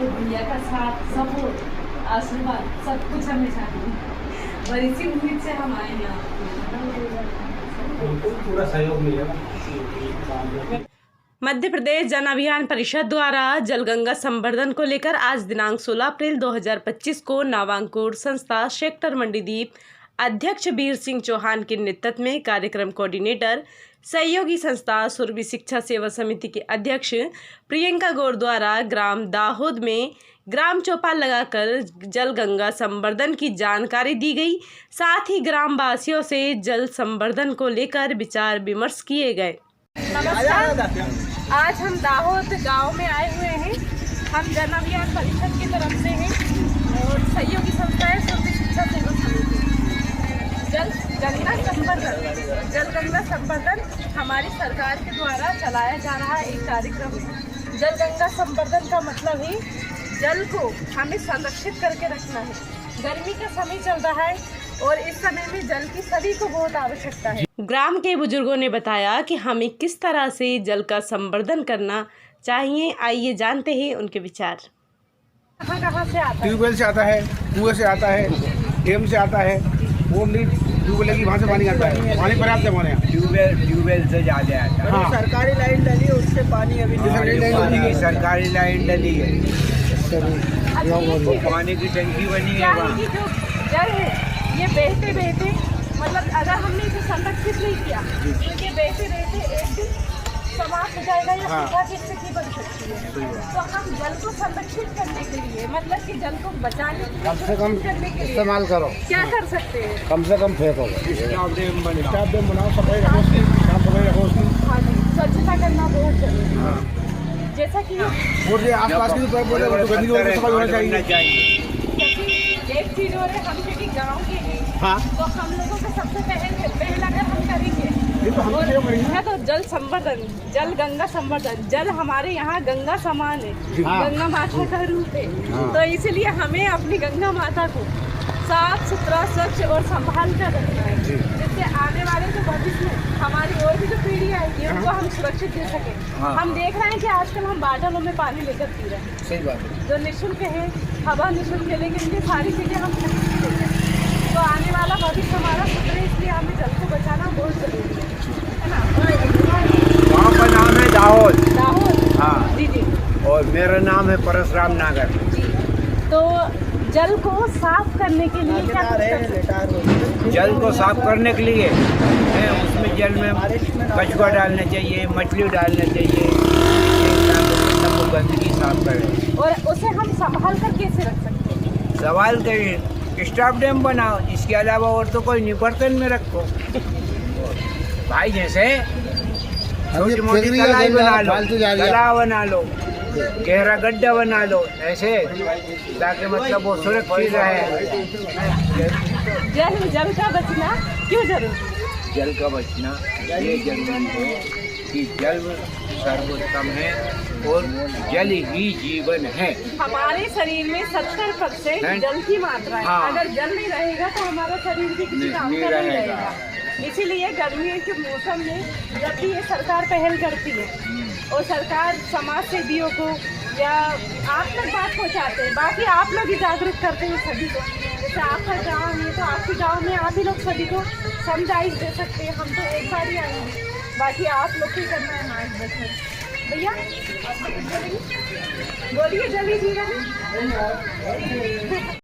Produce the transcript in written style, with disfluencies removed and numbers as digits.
और भैया का साथ, सपोर्ट, आशीर्वाद सब कुछ हमें चाहिए और इसी उम्मीद से हम आए यहाँ। पूरा सहयोग मिलेगा। मध्य प्रदेश जन अभियान परिषद द्वारा जलगंगा संवर्धन को लेकर आज दिनांक 16 अप्रैल 2025 को नावांकुर संस्था सेक्टर मंडीदीप अध्यक्ष वीर सिंह चौहान के नेतृत्व में कार्यक्रम कोऑर्डिनेटर सहयोगी संस्था सुरभि शिक्षा सेवा समिति के अध्यक्ष प्रियंका गौर द्वारा ग्राम दाहोद में ग्राम चौपाल लगाकर जल गंगा संवर्धन की जानकारी दी गई। साथ ही ग्राम वासियों से जल संवर्धन को लेकर विचार विमर्श किए गए। नमस्कार, आज हम दाहोद गांव में आए हुए हैं। हम जन अभियान परिषद की तरफ से हैं और सहयोगी संस्था है सुरभि शिक्षा सेवा समिति। जल गंगा संवर्धन हमारी सरकार के द्वारा चलाया जा रहा एक कार्यक्रम है। जल गंगा संवर्धन का मतलब है जल को हमें संरक्षित करके रखना है। गर्मी का समय चल रहा है और इस समय में जल की सभी को बहुत आवश्यकता है। ग्राम के बुजुर्गों ने बताया कि हमें किस तरह से जल का संवर्धन करना चाहिए। आइए जानते हैं उनके विचार। कहाँ से आता है? ट्यूबवेल से आता है, कुएं से आता है, डैम से आता है। वो नहीं ट्यूबवेल की वहाँ से पानी आता है, पानी पर्याप्त है हमारे यहाँ। ट्यूबवेल से ज़्यादा आता है। हाँ। सरकारी लाइन डली है, उससे पानी अभी सरकारी लाइन डली है। पानी की टंकी बनी है वहाँ। की जो जल है ये बहते बहते मतलब अगर हमने इसे संरक्षित नहीं किया तो ये बहते बहते एक दिन समाप्त हो जाएगा या सूखा की स्थिति बन सकती है। तो हम जल को संरक्षित करने के लिए मतलब कि जल को बचाने के लिए कम से कम करने के लिए इस्तेमाल करो। क्या कर सकते हैं? कम से कम फेंको। स्टाफ डैम बनाओ, सफाई रखो उसकी, साफ सफाई रखो उसकी। हाँ जी, स्वच्छता करना बहुत जरूरी है। जैसा कि और ये आसपास की पेड़ पौधे गंदगी वगैरह सफाई होना चाहिए। एक चीज और है, हम क्योंकि गाँव के हैं हाँ, तो हम लोगों को सबसे पहला अगर हम करेंगे ये तो हम सहयोग करेंगे। है तो जल संवर्धन, जल गंगा संवर्धन। जल हमारे यहाँ गंगा समान है, हाँ। गंगा माता का रूप है। हाँ। तो इसलिए हमें अपनी गंगा माता को साफ सुथरा, स्वच्छ और संभाल कर रखना है, जिससे आने वाले जो भविष्य में हमारी और भी जो पीढ़ी आएगी उनको हम सुरक्षित दे सके। हाँ। हम देख रहे हैं कि आजकल हम बाटलों में पानी लेकर पी रहे हैं, सही बात है। जो निःशुल्क है, हवा निःशुल्क है, लेकिन ये सारी चीज़ें हम खरीद लेते हैं। तो आने वाला भविष्य हमारा सुधरे, इसलिए हमें जल को बचाना बहुत जरूरी है ना। गाँव का नाम है दाहोद। दाहोद। हाँ। जी जी और मेरा नाम है परशुराम नागर। जी। तो जल को साफ करने के लिए क्या कर सकते हैं? जल को साफ करने के लिए उसमें जल में कचुआ डालना चाहिए, मछली डालना चाहिए, वो गंदगी साफ करें। और उसे हम संभाल कर कैसे रख सकते हैं? सवाल करिए, स्टाफ डैम बनाओ, इसके अलावा और तो कोई नहीं, बर्तन में रखो भाई। जैसे छोटी मोटी कलाई बना लो, तालाब बना लो, गहरा गड्ढा बना लो, ऐसे ताकि मतलब वो सुरक्षित रहे। जल का बचना क्यों जरूरी है? जल का बचना ये जरूरी है कि जल सर्वोत्तम है और जल ही जीवन है। हमारे शरीर में 70% जल की मात्रा है। हाँ। अगर जल नहीं रहेगा तो हमारा शरीर भी किसी काम का नहीं रहेगा। इसीलिए गर्मियों के मौसम में जब भी ये सरकार पहल करती है और सरकार समाज सेवियों को या आप तक बात पहुंचाते हैं, बाकी आप लोग ही जागरूक करते हैं सभी को। जैसे आपका गांव है तो आपके गांव में आप ही लोग सभी को समझाइश दे सकते हैं। हम तो एक बार ही आएंगे, बाकी आप लोग ही करना है मार्गदर्शन। भैया बोलिए, जल ही जीवन है।